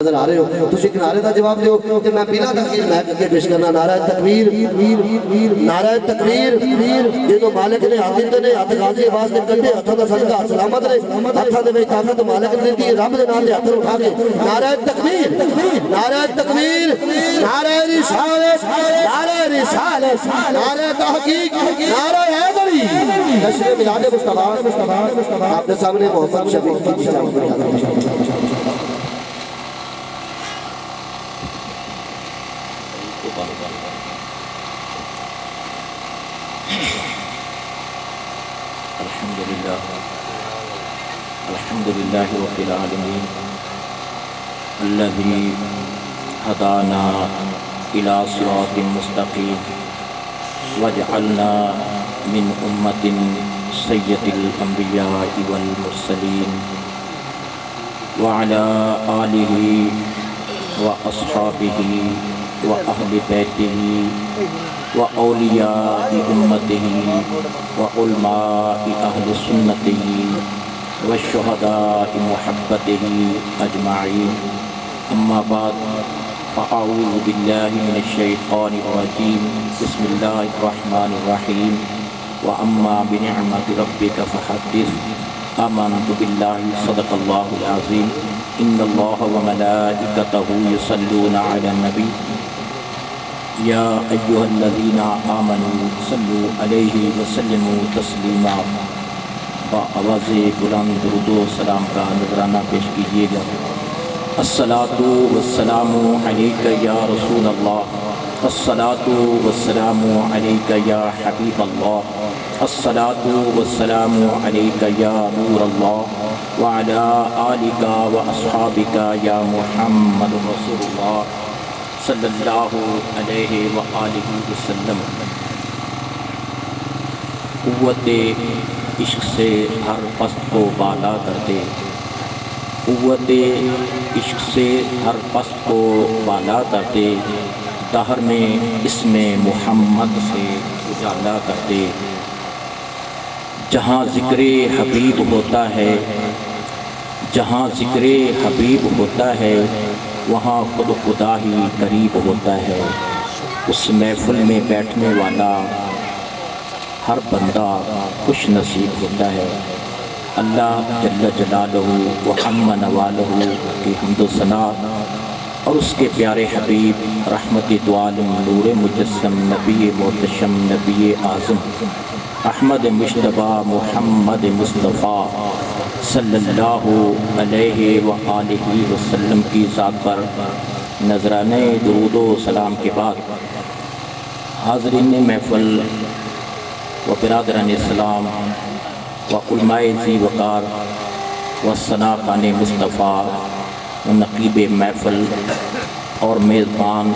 نظر آ رہے ہو تو کنارے دا جواب دیو کہ میں بلا تاخیر میں کے پیش کرنا نعرہ تکبیر نعرہ تکبیر جدو مالک نے ہاتھ دیتے نے ہاتھ غازی آواز نے کٹے ہاتھوں دا صدقہ سلامت رہے ہاتھوں دے طاقت مالک نے دی رب دے نام دے ہاتھ اٹھا کے نعرہ تکبیر نعرہ تکبیر نعرہ رسالت نعرہ تحقیق نعرہ حیدری نشر میلاد مصطفیٰ آپ کے سامنے محمد شفیق کی سلام الحمد لله رب العالمين الذي هدانا إلى صراط مستقيم وجعلنا من أمة سيد الأنبياء والمرسلين وعلى آله وأصحابه وأهل بيته وأولياء أمته وعلماء أهل سنته والشهداء محبته أجمعين أما بعد فأعوذ بالله من الشيطان الرجيم بسم الله الرحمن الرحيم وأما بنعمة ربك فحدث آمنت بالله صدق الله العظيم إن الله وملائكته يصلون على النبي يا أيها الذين آمنوا صلوا عليه وسلموا تسليما آواز بلند درود و سلام کا نذرانہ پیش کیجیے گا الصلاۃ والسلام علیک یا رسول اللہ الصلاۃ والسلام علیک یا حبیب اللہ الصلاۃ والسلام علیک یا نور اللہ وعلی آلک واصحابک یا محمد رسول اللہ صلی اللہ علیہ وآلہ وسلم قوت عشق سے ہر پست کو بالا کر دے قوت عشق سے ہر پست کو بالا کر دے دہر میں اسم محمد سے اجالا کر دے جہاں ذکر حبیب ہوتا ہے جہاں ذکر حبیب ہوتا ہے وہاں خود خدا ہی قریب ہوتا ہے اس محفل میں بیٹھنے والا ہر بندہ خوش نصیب ہوتا ہے اللہ جل جلالہ و عم نوالہ کی حمد و ثنا اور اس کے پیارے حبیب رحمت دو عالم نور مجسم نبی محتشم نبی اعظم احمد مجتبیٰ محمد مصطفیٰ صلی اللہ علیہ وآلہ وسلم کی ذات پر نذرانے درود و سلام کے بعد حاضرین محفل و برادران اسلام و علماء ذی وقار و ثناءخوان مصطفیٰ و نقیب محفل اور میزبان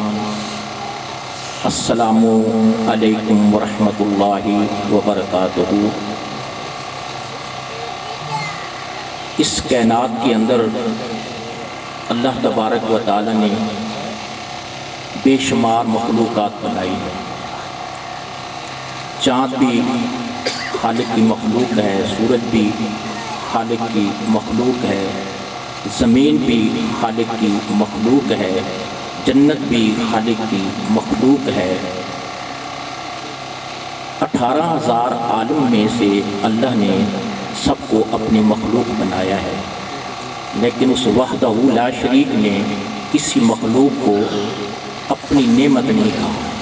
السلام علیکم ورحمۃ اللہ وبرکاتہ اس کائنات کے اندر اللہ تبارک و تعالی نے بے شمار مخلوقات بنائی ہے چاند بھی خالق کی مخلوق ہے سورج بھی خالق کی مخلوق ہے زمین بھی خالق کی مخلوق ہے جنت بھی خالق کی مخلوق ہے 18,000 عالم میں سے اللہ نے سب کو اپنی مخلوق بنایا ہے لیکن اس وحدہ لا شریک نے کسی مخلوق کو اپنی نعمت نہیں کہا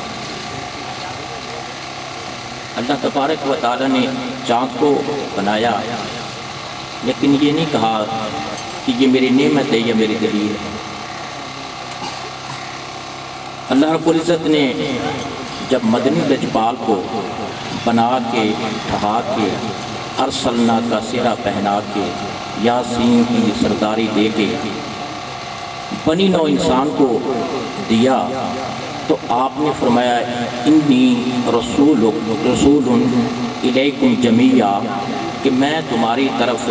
اللہ تبارک و تعالی نے چاند کو بنایا لیکن یہ نہیں کہا کہ یہ میری نعمت ہے یا میری دلیل ہے اللہ رب العزت نے جب مدنی لجپال کو بنا کے ٹھہا کے ارسلنا کا سہرہ پہنا کے یاسین کی سرداری دے کے بنی نو انسان کو دیا تو آپ نے فرمایا انی رسول الیکم جمیعا کہ میں تمہاری طرف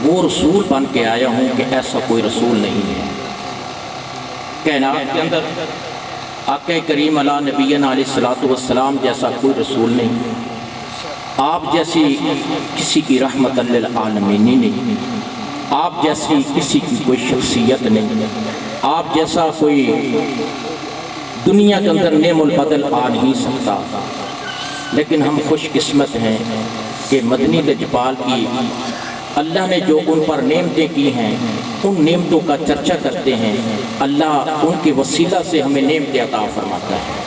وہ رسول بن کے آیا ہوں کہ ایسا کوئی رسول نہیں ہے کائنات کے اندر آقا کریم علیہ نبینا علیہ السلام جیسا کوئی رسول نہیں آپ جیسی کسی کی رحمت للعالمین نہیں آپ جیسی کسی کی کوئی شخصیت نہیں آپ جیسا کوئی دنیا کے اندر نعم البدل آ نہیں سکتا، لیکن ہم خوش قسمت ہیں کہ مدنی لجپال کی اللہ نے جو ان پر نعمتیں کی ہیں ان نعمتوں کا چرچا کرتے ہیں، اللہ ان کے وسیلہ سے ہمیں نعمتیں عطا فرماتا ہے۔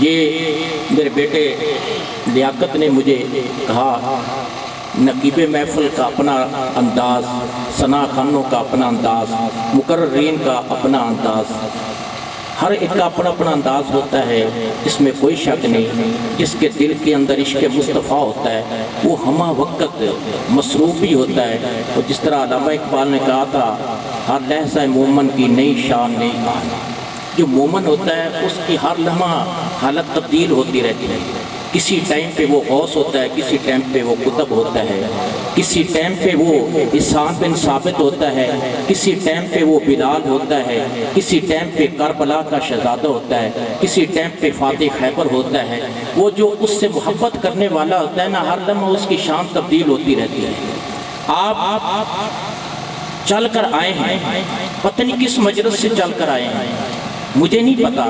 یہ میرے بیٹے لیاقت نے مجھے کہا، نقیب محفل کا اپنا انداز، ثنا خانوں کا اپنا انداز، مقررین کا اپنا انداز، ہر ایک کا اپنا اپنا انداز ہوتا ہے، اس میں کوئی شک نہیں۔ جس کے دل کے اندر عشق مصطفیٰ ہوتا ہے وہ ہمہ وقت مصروف بھی ہوتا ہے، اور جس طرح علامہ اقبال نے کہا تھا، ہر لحظہ مومن کی نئی شان نئی آن۔ جو مومن ہوتا ہے اس کی ہر لمحہ حالت تبدیل ہوتی رہتی ہے، کسی ٹائم پہ وہ غوث ہوتا ہے، کسی ٹائم پہ وہ قطب ہوتا ہے، کسی ٹائم پہ وہ احسان بن ثابت ہوتا ہے، کسی ٹائم پہ وہ بلال ہوتا ہے، کسی ٹائم پہ کربلا کا شہزادہ ہوتا ہے، کسی ٹائم پہ فاتح خیبر ہوتا ہے۔ وہ جو اس سے محبت کرنے والا ہوتا ہے نا، ہر لمحہ اس کی شان تبدیل ہوتی رہتی ہے۔ آپ چل کر آئے ہیں، پتہ نہیں کس مجلس سے چل کر آئے ہیں، مجھے نہیں پتا،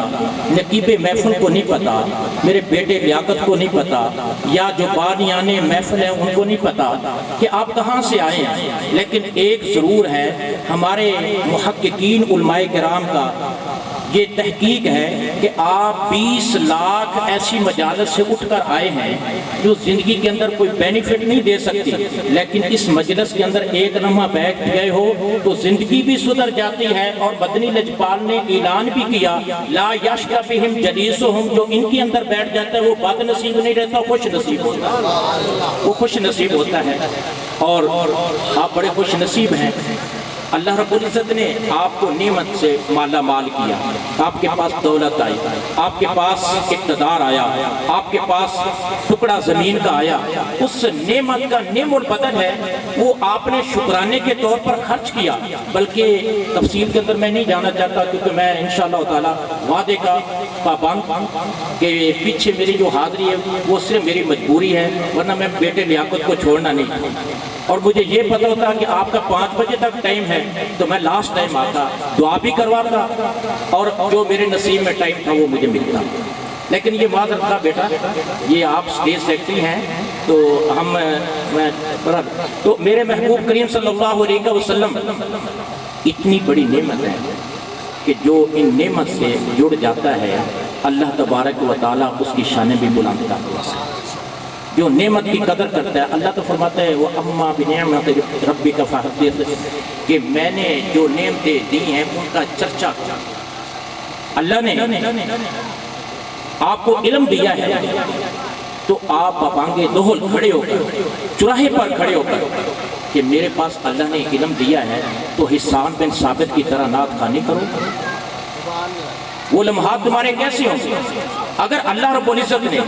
نقیب محفل کو نہیں پتا، میرے بیٹے لیاقت کو نہیں پتا، یا جو بانیان محفل ہیں ان کو نہیں پتا کہ آپ کہاں سے آئے ہیں، لیکن ایک ضرور ہے، ہمارے محققین علماء کرام کا یہ تحقیق ہے کہ آپ 20 لاکھ ایسی مجالس سے اٹھ کر آئے ہیں جو زندگی کے اندر کوئی بینیفٹ نہیں دے سکتی، لیکن اس مجلس کے اندر ایک لمحہ بیٹھ گئے ہو تو زندگی بھی سدھر جاتی ہے۔ اور مدنی لجپال نے اعلان بھی کیا، لا یشقی بہم جلیسہم، جو ان کے اندر بیٹھ جاتا ہے وہ بد نصیب نہیں رہتا، خوش نصیب ہوتا ہے، وہ خوش نصیب ہوتا ہے۔ اور آپ بڑے خوش نصیب ہیں، اللہ رب العزت نے آپ کو نعمت سے مالا مال کیا، آپ کے پاس دولت آئی، آپ کے پاس اقتدار آیا، آپ کے پاس ٹکڑا زمین کا آیا، اس نعمت کا نعم البدل ہے وہ آپ نے شکرانے کے طور پر خرچ کیا۔ بلکہ تفصیل کے اندر میں نہیں جانا چاہتا، کیونکہ میں انشاءاللہ تعالی وعدے کا پابند کہ پیچھے میری جو حاضری ہے وہ صرف میری مجبوری ہے، ورنہ میں بیٹے لیاقت کو چھوڑنا نہیں تھا، اور مجھے یہ پتہ ہوتا کہ آپ کا 5 بجے تک ٹائم ہے تو میں لاسٹ ٹائم آتا، دعا بھی کرواتا، اور جو میرے نصیب میں ٹائم تھا وہ مجھے ملتا۔ لیکن یہ معذرت تھا بیٹا، یہ آپ اسٹیج سیکرٹری ہیں تو تو میرے محبوب کریم صلی اللہ علیہ وسلم اتنی بڑی نعمت ہے کہ جو ان نعمت سے جڑ جاتا ہے اللہ تبارک و تعالیٰ اس کی شانیں بھی بلند کرتا ہے۔ جو نعمت کی قدر کرتا ہے، اللہ تو فرماتا ہے وَأَمَّا بِنِعْمَتِ رَبِّكَ فَحَدِّثْ، کہ میں نے جو نعمتیں دی ہیں ان کا چرچا کیا۔ اللہ نے آپ کو علم دیا ہے تو آپ بابانگے دہل کھڑے ہو کر، چراہے پر کھڑے ہو کر کہ میرے پاس اللہ نے علم دیا ہے تو حسان بن ثابت کی طرح نعت خوانی کرو۔ وہ لمحات تمہارے کیسے ہوں گے اگر اللہ رب العزت نے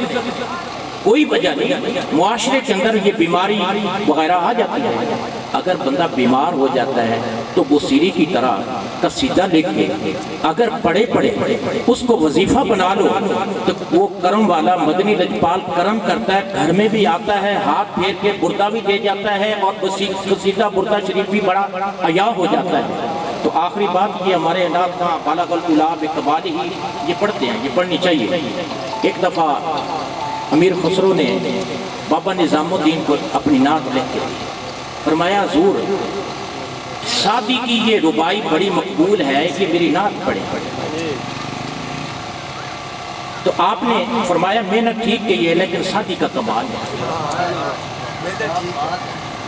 کوئی وجہ نہیں، معاشرے کے اندر یہ بیماری وغیرہ آ جاتی ہے، اگر بندہ بیمار ہو جاتا ہے تو وہ سیری کی طرح قصیدہ لکھ کے اگر پڑھے اس کو وظیفہ بنا لو تو وہ کرم والا مدنی لجپال کرم کرتا ہے، گھر میں بھی آتا ہے، ہاتھ پھیر کے بردہ بھی دے جاتا ہے، اور قصیدہ بردہ شریف بھی بڑا عیا ہو جاتا ہے۔ تو آخری بات یہ ہمارے نعت کا بالغ العلا بکمالہ یہ پڑھتے ہیں، یہ پڑھنی چاہیے۔ ایک دفعہ امیر خسرو نے بابا نظام الدین کو اپنی نعت لکھ کے دی، فرمایا حضور شادی کی یہ ربائی بڑی مقبول ہے، یہ میری نعت پڑھے۔ تو آپ نے فرمایا محنت ٹھیک کی ہے لیکن شادی کا کمال ہے،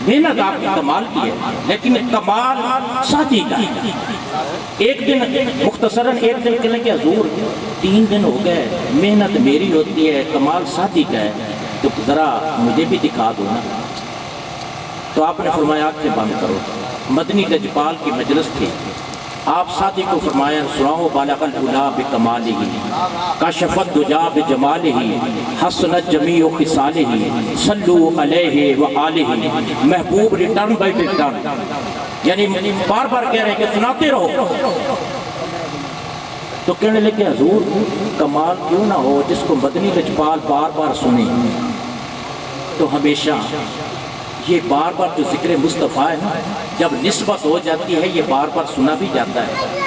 محنت آپ کی کمال کی ہے لیکن کمال شادی کا ہے۔ ایک دن مختصراً ایک دن کہنے کہ حضور 3 دن ہو گئے، محنت میری ہوتی ہے، کمال شادی کا ہے، تو ذرا مجھے بھی دکھا دو نا۔ تو آپ نے فرمایا آنکھیں بند کرو، مدنی لجپال کی مجلس تھی، آپ شادی کو فرمایا سناؤ بالغ العلا بکمالہ کشف الدجا بجمالہ حسنت جمیع خصالہ صلو علیہ وآلہ، محبوب ریٹرن بائی ریٹرن، یعنی بار بار کہہ رہے ہیں کہ سناتے رہو۔ تو کہنے لگے حضور کمال کیوں نہ ہو جس کو مدنی لجپال بار بار سنے، تو ہمیشہ یہ بار بار جو ذکر مصطفیٰ ہے نا، جب نسبت ہو جاتی ہے یہ بار بار سنا بھی جاتا ہے۔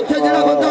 ਉੱਥੇ ਜਿਹੜਾ ਬੰਦਾ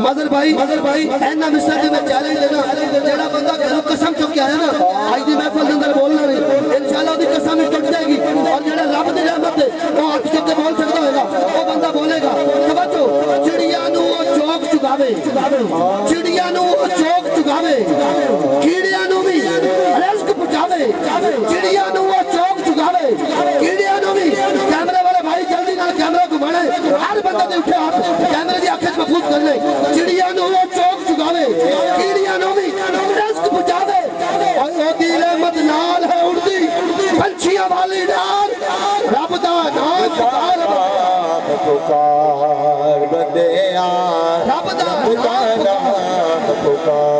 مظہر بھائی اینا مصر دے میں چیلنج دینا جیڑا بندہ گھروں قسم چک کے آیا نا آج دی محفل دے اندر بولنا نہیں انشاءاللہ دی قسم ٹوٹ جائے گی اور جیڑا رب دی رحمت ہے وہ ہاتھ چک کے بول سکتا ہوگا وہ بندہ بولے گا توجہ چڑیا نو چوک چگاوے چڑیا نو چوک چگاوے کیڑیاں نو بھی رزق پہنچاوے چڑیا نو چوک چگاوے کیڑیاں نو بھی کیمرے والے بھائی جلدی نال کیمرہ گھمانے ہر بندہ دے اٹھے ہاتھ کیمرے دی آنکھیں محفوظ کر لے چڑیا نو چوک چگاوے کیڑیاں نو بھی رزق پہنچاوے اور او دی رحمت نال ہے اڑدی پنچھیاں والی ڈار رب دا نام پکار بندیا رب دا نام پکار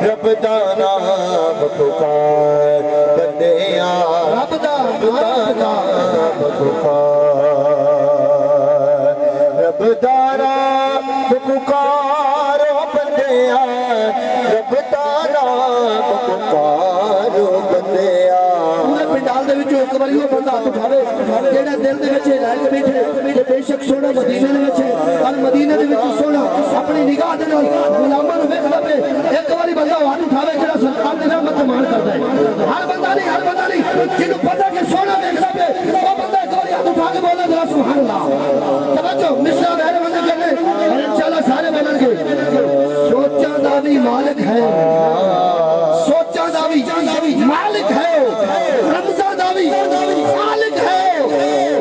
رب دا نام پکار بندیا رب دا نام پکار رب دا نام پکار بندیا رب دا نام پکار بندیا پورے پنڈال دے وچوں ایک واری وہ بندہ ہاتھ اٹھاوے جیڑا دل دے وچ رہ کے بیٹھے بے شک سونا مدینے دے وچ اور مدینے دے وچ سونا اپنی نگاہ دے نال غلاماں نوں ویکھدا پے ایک واری بندہ ہاتھ اٹھاوے جیڑا سرکار دی رحمت مان کردا ہے ہر بندہ نہیں جنوں پتہ کہ سونا ویکھدا پے وہ بندہ ایک واری ہاتھ اٹھا کے بولے ذرا سبحان اللہ توجہ مصرا میرے بندے کہنے اور انشاءاللہ سارے بولن گے سوچاں دا بھی مالک ہے سوچاں دا بھی مالک ہے رمضان دا بھی خالق ہے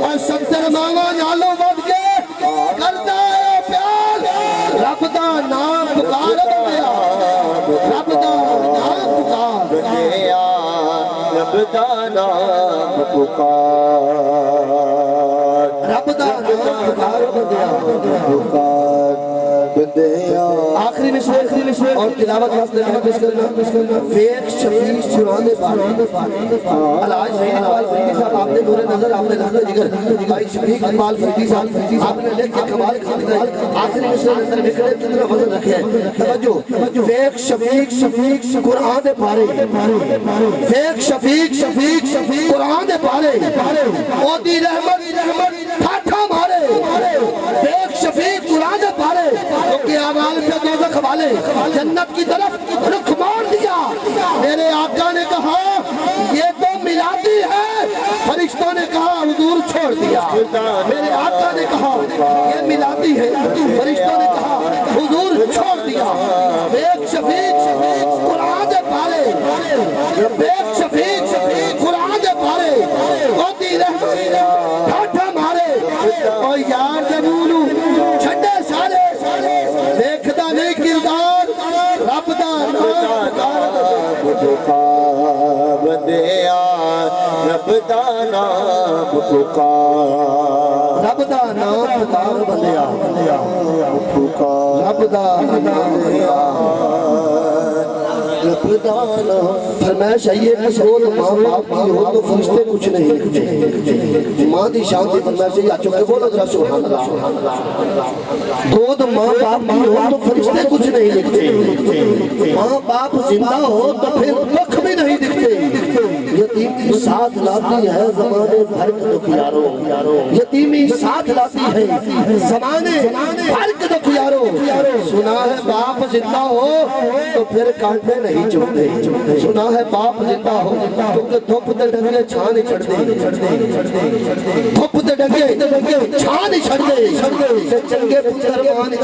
اور ستر مانگا نالو ود کے کردا ہے پیار رب دا نام پکار بندیا رب دا نام پکار بندیا رب دا نام پکار رب دا نام پکار بندیا پکار بندیا آخری مصرے اور تلاوت واسطے میں پیش کرنا فیق شفیق قرآن پاک الحاج سعید اقبال فریدی صاحب آپ نے نور نظر آپ نے لحظہ جگر بھائی شفیق اقبال فریدی صاحب آپ نے لکھ کے کمال کھانے گئے آخری مصرے نظر بکھرے کتنا وزن رکھے ہیں توجہ فیق شفیق قرآن پارے فیق شفیق قرآن پارے او دی رحمت ٹھاٹھا مارے فیق شفیق قرآن پارے کہ آمال پہ دوزخ والے جنت کی طرف رخ مار دیا میرے آقا نے کہا یہ تو میلادی ہے فرشتوں نے کہا حضور چھوڑ دیا میرے آقا نے کہا یہ میلادی ہے فرشتوں نے کہا حضور چھوڑ دیا ایک شفیق قرآن پارے ایک شفیق قرآن پارے ہوتی رحمت ٹھاٹھا مارے اور یار جبولو چھڑے سارے دیکھدا نہیں کردار رب دا نام پکار بندیا رب دا نام پکار رب دا نام پکار بندیا پکار رب دا رب دا نام فرمائش ہے کہ سود ماں باپ کی ہو تو فرشتے کچھ نہیں لکھتے ماں دی شان دی فرمائش ہے چکے بولو ذرا سبحان اللہ دود ماں باپ کی ہو تو فرشتے کچھ نہیں لکھتے ماں باپ زندہ ہو تو پھر دکھ بھی نہیں دکھتے یتیمی ساتھ لاتی ہے زمانے بھر کے دکھیاروں یتیمی ساتھ لاتی ہے زمانے بھر کے دکھیاروں سنا ہے باپ زندہ ہو تو پھر کانٹے نہیں چڑھتے سنا ہے باپ زندہ ہو کیونکہ دھوپ دے ڈنگے چھان چھڑ دے دھوپ دے ڈنگے چھان چھڑ دے چنگے پتر مان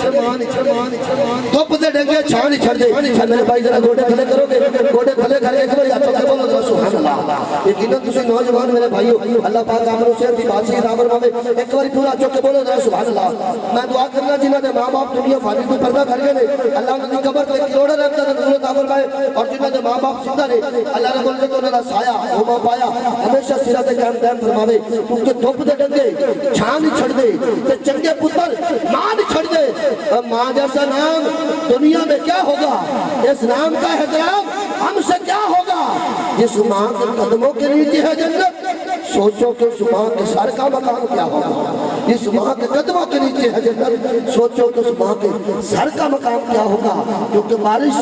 دھوپ دے ڈنگے چھان چھڑ دے میرے بھائی ذرا گوڑے تھلے کرو گے گوڑے تھلے کر ایک بار یاد کر بولو ذرا سبحان اللہ یقیناً تسی نوجوان میرے بھائیو اللہ پاک آپ نے صحت دی بادشاہی عطا فرماوے ایک بار پورا چوک کے بولو ذرا سبحان اللہ میں دعا کرنا جنہاں دے ماں باپ دنیا فانی کو پردہ کر گئے نے اللہ ان کی قبر تے کروڑاں رحمت دا نزول عطا فرمائے اور جنہاں دے ماں باپ زندہ نے اللہ رب العزت انہاں دا سایہ ہما پایا ہمیشہ سرا تے قائم دائم فرماوے کیونکہ دھوپ دے ڈنگے چھان چھڑ دے تے چنگے پتر مان چھڑ دے ماں جیسا نام دنیا میں کیا ہوگا اس نام کا احترام ہم سے کیا ہوگا جس ماں کے قدموں کے نیچے ہے جنت سوچو کہ اس ماں کے سر کا مقام کیا ہوگا جس ماں کے قدموں کے نیچے ہے جنت سوچو کہ اس ماں کے سر کا مقام کیا ہوگا کیونکہ بارش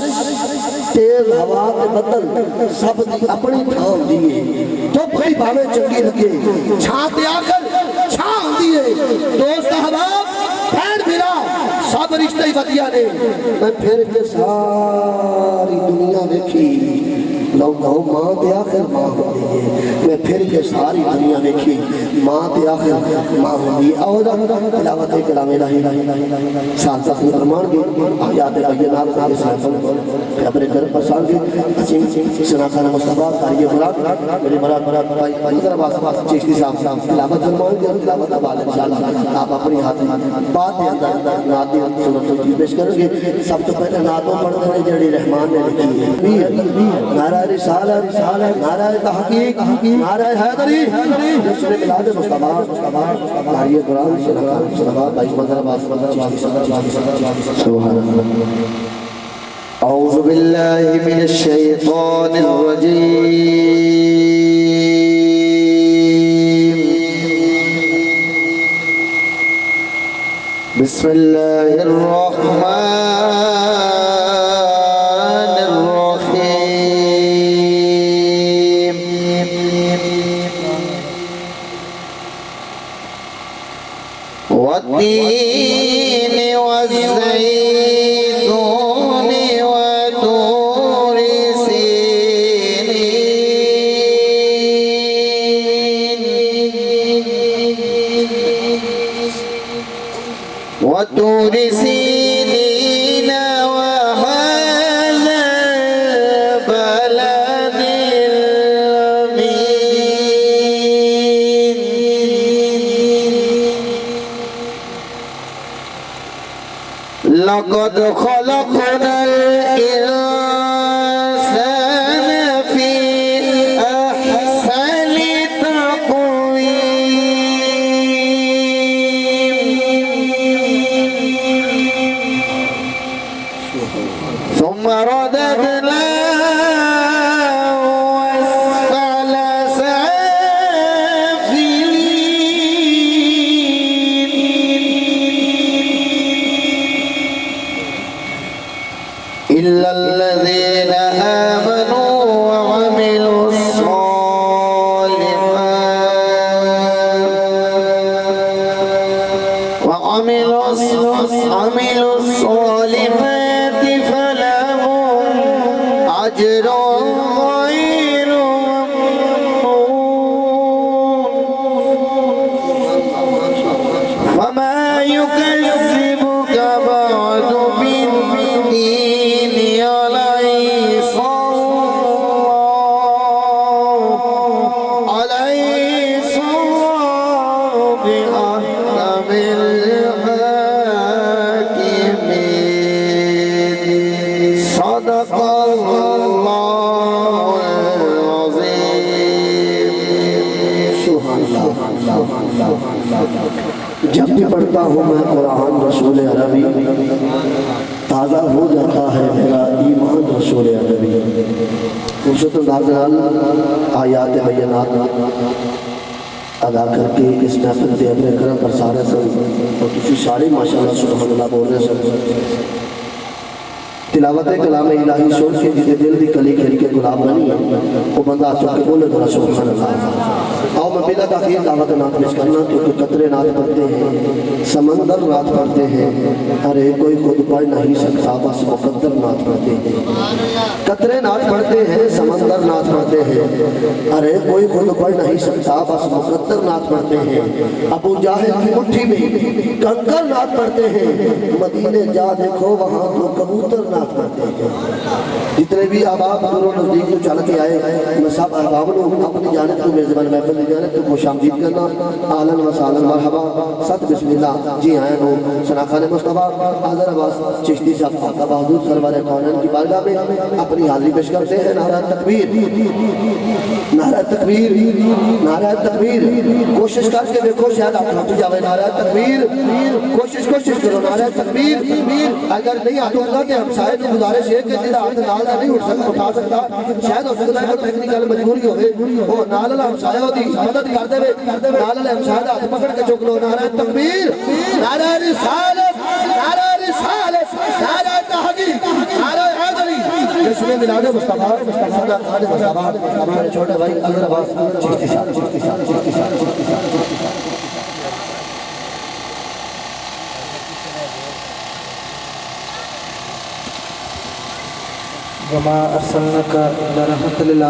تیز ہوا کے بدل سب دی اپنی تھام دیئے تو بھئی بھاوے چنگی لگے چھاں تے آ کر چھاں دیئے دوست احباب ہی ودیا نے میں پھر کے ساری دنیا دیکھی لو کہو ماں تے آخر ماں ہوندی ہے میں پھر کے ساری دنیا دیکھی ماں تے آخر ماں ہوندی ہے او دا تلاوت کلام الہی سال تک فرمان کے آیات بینات کے ساتھ اپنے گھر پر سال کے عظیم سناخانہ مصطفیٰ قاری قرآن میرے مراد بھائی حضر عباس چشتی صاحب تلاوت فرمان کے تلاوت عباد انشاءاللہ آپ اپنی ہاتھ بات دے اندر ناتی سنت و پیش کریں گے سب تو پہلے ناتوں پڑھنے نے جڑی رحمان نے لکھی ہے نعرہ رسالت نعرہ تحقیق نعرہ حیدری جشن میلاد مصطفیٰ قاری قرآن سناخانہ مصطفیٰ بھائی حضر عباس سبحان اللہ أعوذ بالله من الشيطان الرجيم بسم الله الرحمن الرحيم والتين والزيتون وطور سينين وطور سينين وهذا البلد الأمين لقد خلقنا الإنسان في أحسن تقويم ثم رددناه أسفل سافلين إلا الذين آمنوا وعملوا الصالحات فلهم أجر غير ممنون فما يكذبك بعد بالدين أليس الله بأحكم الحاكمين صدق الله العظيم سبحان اللہ جب بھی پڑھتا ہوں میں قرآن رسول عربی تازہ ہو جاتا ہے میرا ایمان رسول عربی فرصت نازل آیات بینات ادا کر کے اس محفل پہ اپنے کرم پر سارے سن اور کسی سارے ماشاءاللہ سبحان اللہ بول رہے سن تلاوت کلام الہی سن کے جسے دل دی کلی کھل کے گلاب بنی وہ بندہ چک کے بولے ذرا سبحان اللہ آؤ میں بلا تاخیر دعوت نات پیش کرنا کیونکہ قطرے نات پڑھتے ہیں سمندر نات پڑھتے ہیں ارے کوئی خود پڑھ نہیں سکتا بس مقدر نات پڑھتے ہیں قطرے نات پڑھتے ہیں سمندر نات پڑھتے ہیں ارے کوئی خود پڑھ نہیں سکتا بس مقدر نات پڑھتے ہیں ابو جاہل کی مٹھی میں کنکر نات پڑھتے ہیں مدینے جا دیکھو وہاں تو کبوتر نات پڑھتے ہیں جتنے بھی احباب دور و نزدیک تو چل کے آئے میں سب احباب لوگ اپنی جانب تو میزبان محفل کی جانب تو خوش آمدید کرنا اہلاً و سہلاً مرحبا ست بسم اللہ جی آئے ہو سناخان مصطفیٰ حضر عباس چشتی صاحب آقا بہادر سرور کونین کی بارگاہ میں اپنی حاضری پیش کرتے ہیں نعرہ تکبیر نعرہ تکبیر نعرہ تکبیر کوشش کر کے دیکھو شاید آپ ہٹ جاوے نعرہ تکبیر کوشش کرو نعرہ تکبیر اگر نہیں ہاتھ ہوگا کہ ہم شاید گزارش ہے کہ جیسا ہاتھ نال نہیں اٹھا سکتا شاید ہو سکتا ہے کہ ٹیکنیکل مجبوری ہوئے وہ نال ہم شاید ہوتی مدد کر دے نال ہم شاید ہاتھ پکڑ کے چک لو نعرہ تکبیر نعرہ رسالت نعرہ رسالت نعرہ تحقیق نعرہ حیدری جشن میلاد مصطفیٰ ہمارے چھوٹے بھائی حضرت عباس چشتی صاحب وما ارسلناك الا رحمة للعالمين